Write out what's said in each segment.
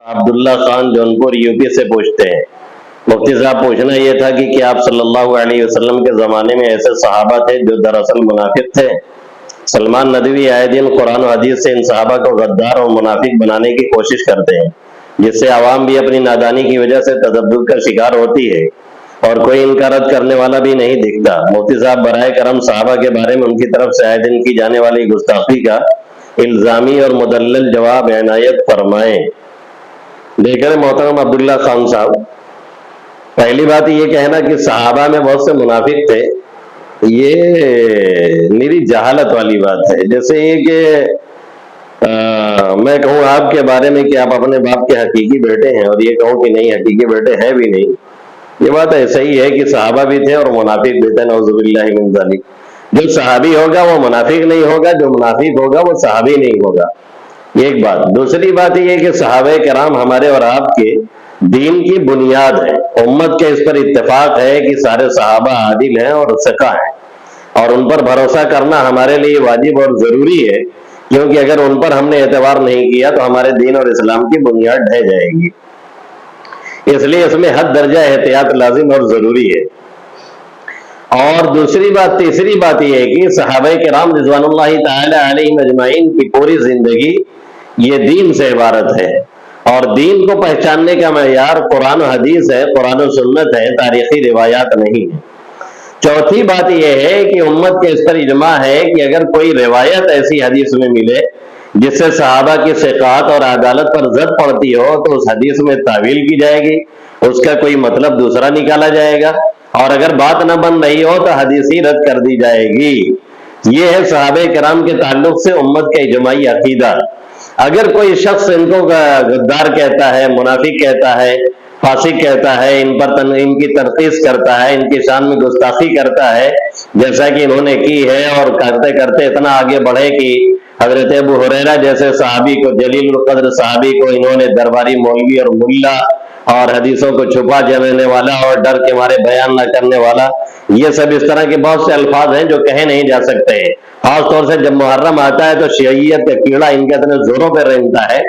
Abdullah Khan Jaunpur UP سے پوچھتے ہیں، مفتی صاحب پوچھنا یہ تھا کہ کیا آپ صلی اللہ علیہ وسلم کے زمانے میں ایسے صحابہ تھے جو دراصل منافق تھے؟ سلمان ندوی آئے دن قرآن و حدیث سے ان صحابہ کو غدار اور منافق بنانے کی کوشش کرتے ہیں، جس سے عوام بھی اپنی نادانی کی وجہ سے تذبذب کا شکار ہوتی ہے اور کوئی ان کا رد کرنے والا بھی نہیں دکھتا۔ مفتی صاحب برائے کرم صحابہ کے بارے میں ان کی طرف سے آئے دن کی جانے والی گستاخی کا الزامی اور مدلل جواب عنایت فرمائیں۔ دیکھیں محترم عبداللہ خان صاحب، پہلی بات یہ کہنا کہ صحابہ میں بہت سے منافق تھے، یہ میری جہالت والی بات ہے۔ جیسے یہ کہ میں کہوں آپ کے بارے میں کہ آپ اپنے باپ کے حقیقی بیٹے ہیں اور یہ کہوں کہ نہیں حقیقی بیٹے ہیں بھی نہیں، یہ بات ایسا ہی ہے کہ صحابہ بھی تھے اور منافق بھی تھے، نعوذ باللہ من ذالک۔ جو صحابی ہوگا وہ منافق نہیں ہوگا، جو منافق ہوگا وہ صحابی نہیں ہوگا، یہ ایک بات۔ دوسری بات یہ کہ صحابہ کرام ہمارے اور آپ کے دین کی بنیاد ہے، امت کے اس پر اتفاق ہے کہ سارے صحابہ عادل ہیں اور ثقہ ہیں، اور ان پر بھروسہ کرنا ہمارے لیے واجب اور ضروری ہے، کیونکہ اگر ان پر ہم نے اعتبار نہیں کیا تو ہمارے دین اور اسلام کی بنیاد ڈھہ جائے گی، اس لیے اس میں حد درجہ احتیاط لازم اور ضروری ہے۔ اور دوسری بات، تیسری بات یہ ہے کہ صحابہ کرام رضوان اللہ تعالی علیہم اجمعین کی پوری زندگی یہ دین سے عبارت ہے، اور دین کو پہچاننے کا معیار قرآن و حدیث ہے، قرآن و سنت ہے، تاریخی روایات نہیں ہے۔ چوتھی بات یہ ہے کہ امت کے اس پر اجماع ہے کہ اگر کوئی روایت ایسی حدیث میں ملے جس سے صحابہ کی ثقات اور عدالت پر زد پڑتی ہو تو اس حدیث میں تعویل کی جائے گی، اس کا کوئی مطلب دوسرا نکالا جائے گا، اور اگر بات نہ بن رہی ہو تو حدیث ہی رد کر دی جائے گی۔ یہ ہے صحابہ کرام کے تعلق سے امت کا اجماعی عقیدہ۔ اگر کوئی شخص ان کو غدار کہتا ہے، منافق کہتا ہے، فاسق کہتا ہے، ان کی تنقیص کرتا ہے، ان کی شان میں گستاخی کرتا ہے جیسا کہ انہوں نے کی ہے، اور کرتے کرتے اتنا آگے بڑھے کہ حضرت ابو ہریرہ جیسے صحابی کو، جلیل القدر صحابی کو انہوں نے درباری مولوی اور ملا اور حدیثوں کو چھپا جانے والا اور ڈر کے مارے بیان نہ کرنے والا، یہ سب اس طرح کے بہت سے الفاظ ہیں جو کہے نہیں جا سکتے ہیں۔ خاص طور سے جب محرم آتا ہے تو شیعیت کا کیڑا ان کے اتنے زوروں پہ رینگتا ہے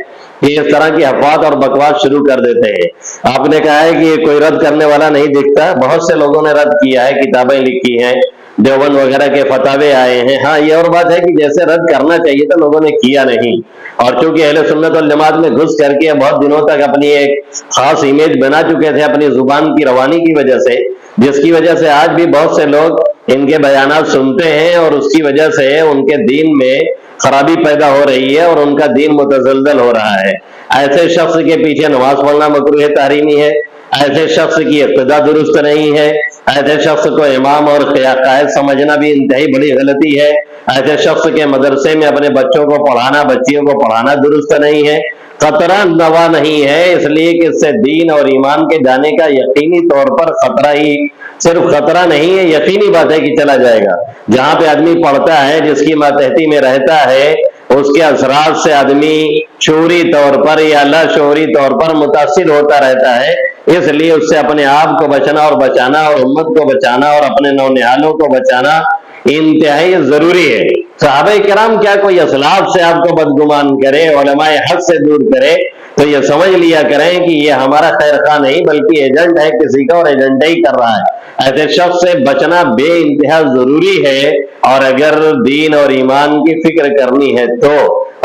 کہ اس طرح کی افواہ اور بکواس شروع کر دیتے ہیں۔ آپ نے کہا ہے کہ کوئی رد کرنے والا نہیں دکھتا، بہت سے لوگوں نے رد کیا ہے، کتابیں لکھی ہیں، دیوبند وغیرہ کے فتاوے آئے ہیں۔ ہاں یہ اور بات ہے کہ جیسے رد کرنا چاہیے تھا لوگوں نے کیا نہیں، اور چونکہ اہل سنت والجماعت میں گھس کر کے بہت دنوں تک اپنی ایک خاص امیج بنا چکے تھے اپنی زبان کی روانی کی وجہ سے، جس کی وجہ سے آج بھی بہت سے لوگ ان کے بیانات سنتے ہیں اور اس کی وجہ سے ان کے دین میں خرابی پیدا ہو رہی ہے اور ان کا دین متزلزل ہو رہا ہے۔ ایسے شخص کے پیچھے نماز پڑھنا مکروہ تحریمی ہے، ایسے شخص کی اقتدا درست نہیں ہے، ایسے شخص کو امام اور قائد سمجھنا بھی انتہائی بڑی غلطی ہے، ایسے شخص کے مدرسے میں اپنے بچوں کو پڑھانا، بچیوں کو پڑھانا درست نہیں ہے، خطرہ نوا نہیں ہے، اس لیے کہ اس سے دین اور ایمان کے جانے کا یقینی طور پر خطرہ ہی، صرف خطرہ نہیں ہے، یقینی بات ہے کہ چلا جائے گا۔ جہاں پہ آدمی پڑھتا ہے، جس کی ماتحتی میں رہتا ہے، اس کے اثرات سے آدمی شعوری طور پر یا لاشعوری طور پر متاثر ہوتا رہتا ہے، اس لیے اس سے اپنے آپ کو بچنا اور بچانا اور امت کو بچانا اور اپنے نونہالوں کو بچانا انتہائی ضروری ہے۔ صحابہ کرام کیا کوئی اسلاف سے آپ کو بدگمان کرے، علماء حق سے دور کرے، تو یہ سمجھ لیا کریں کہ یہ ہمارا خیر خواہ نہیں بلکہ ایجنٹ ہے کسی کا، اور ایجنٹ ہی کر رہا ہے۔ ایسے شخص سے بچنا بے انتہا ضروری ہے، اور اگر دین اور ایمان کی فکر کرنی ہے تو،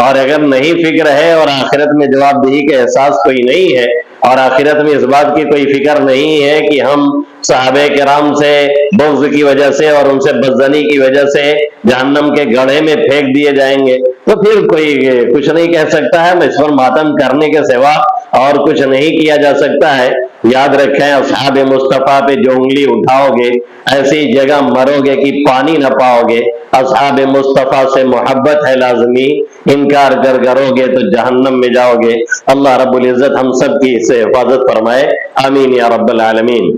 اور اگر نہیں فکر ہے اور آخرت میں جواب دہی کا احساس کوئی نہیں ہے، اور آخرت میں اس بات کی کوئی فکر نہیں ہے کہ ہم صحابہ کرام سے بغض کی وجہ سے اور ان سے بدظنی کی وجہ سے جہنم کے گڑھے میں پھینک دیے جائیں گے، تو پھر کوئی کچھ نہیں کہہ سکتا ہے، اس پر ماتم کرنے کے سوا اور کچھ نہیں کیا جا سکتا ہے۔ یاد رکھیں، اصحاب مصطفیٰ پہ جو انگلی اٹھاؤ گے ایسی جگہ مرو گے کہ پانی نہ پاؤ گے۔ اصحاب مصطفیٰ سے محبت ہے لازمی، انکار کرو گے تو جہنم میں جاؤ گے۔ اللہ رب العزت ہم سب کی اس سے حفاظت فرمائے، آمین یا رب العالمین۔